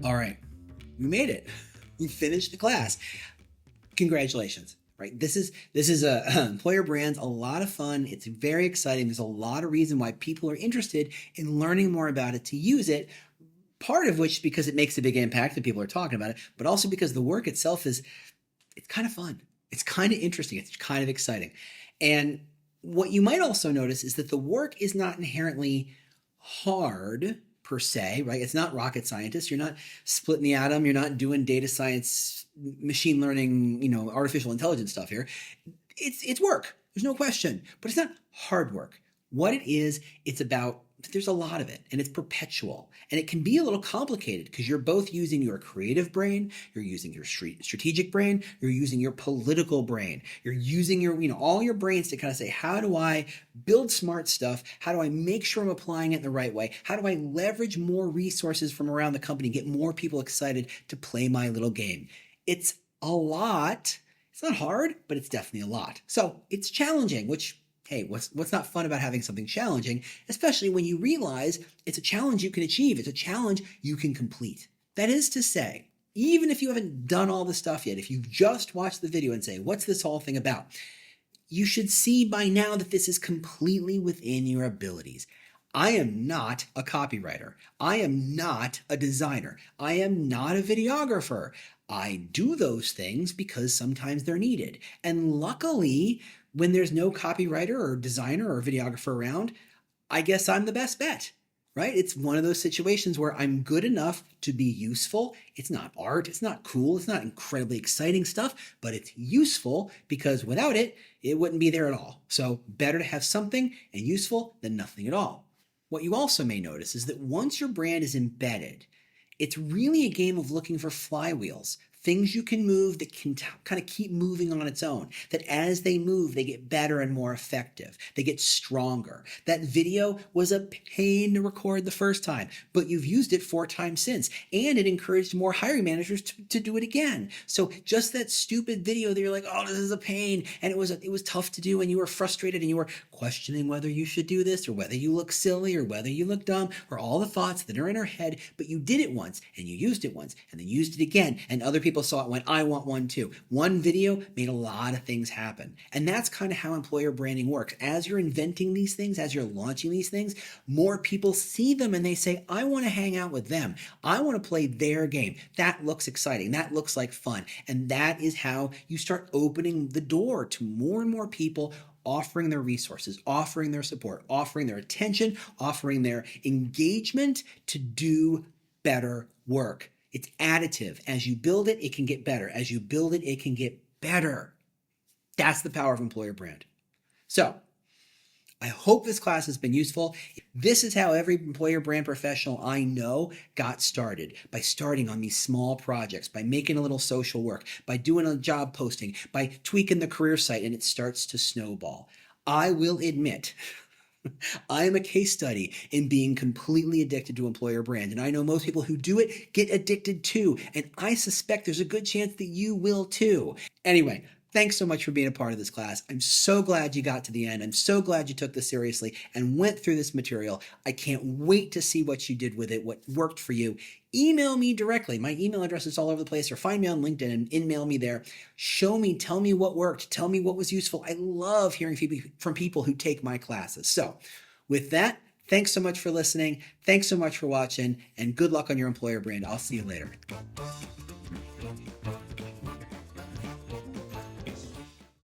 All right, we made it. We finished the class. Congratulations. Right. This is a employer brands, a lot of fun. It's very exciting. There's a lot of reason why people are interested in learning more about it to use it. Part of which because it makes a big impact and people are talking about it, but also because the work itself it's kind of fun. It's kind of interesting. It's kind of exciting. And what you might also notice is that the work is not inherently hard per se, right? It's not rocket scientists. You're not splitting the atom. You're not doing data science, machine learning, artificial intelligence stuff here. It's work. There's no question, but it's not hard work. What it is, it's about there's a lot of it and it's perpetual and it can be a little complicated because you're both using your creative brain, you're using your strategic brain, you're using your political brain, you're using your, all your brains to kind of say, how do I build smart stuff? How do I make sure I'm applying it in the right way? How do I leverage more resources from around the company, get more people excited to play my little game? It's a lot. It's not hard, but it's definitely a lot. So it's challenging, which hey, what's not fun about having something challenging, especially when you realize it's a challenge you can achieve. It's a challenge you can complete. That is to say, even if you haven't done all the stuff yet, if you've just watched the video and say, what's this whole thing about? You should see by now that this is completely within your abilities. I am not a copywriter. I am not a designer. I am not a videographer. I do those things because sometimes they're needed. And luckily, when there's no copywriter or designer or videographer around, I guess I'm the best bet, right? It's one of those situations where I'm good enough to be useful. It's not art. It's not cool. It's not incredibly exciting stuff, but it's useful because without it, it wouldn't be there at all. So better to have something and useful than nothing at all. What you also may notice is that once your brand is embedded, it's really a game of looking for flywheels, things you can move that can kind of keep moving on its own, that as they move, they get better and more effective. They get stronger. That video was a pain to record the first time, but you've used it 4 times since, and it encouraged more hiring managers to do it again. So just that stupid video that you're like, oh, this is a pain, and it was tough to do, and you were frustrated, and you were questioning whether you should do this, or whether you look silly, or whether you look dumb, or all the thoughts that are in our head, but you did it once, and you used it once, and then used it again, and other people saw it and went, I want one too. One video made a lot of things happen. And that's kind of how employer branding works. As you're inventing these things, as you're launching these things, more people see them and they say, I want to hang out with them. I want to play their game. That looks exciting. That looks like fun. And that is how you start opening the door to more and more people offering their resources, offering their support, offering their attention, offering their engagement to do better work. It's additive. As you build it, it can get better. As you build it, it can get better. That's the power of employer brand. So I hope this class has been useful. This is how every employer brand professional I know got started, by starting on these small projects, by making a little social work, by doing a job posting, by tweaking the career site, and it starts to snowball. I will admit, I am a case study in being completely addicted to employer brand. And I know most people who do it get addicted too. And I suspect there's a good chance that you will too. Anyway, thanks so much for being a part of this class. I'm so glad you got to the end. I'm so glad you took this seriously and went through this material. I can't wait to see what you did with it, what worked for you. Email me directly. My email address is all over the place, or find me on LinkedIn and email me there. Show me, tell me what worked, tell me what was useful. I love hearing from people who take my classes. So with that, thanks so much for listening. Thanks so much for watching, and good luck on your employer brand. I'll see you later.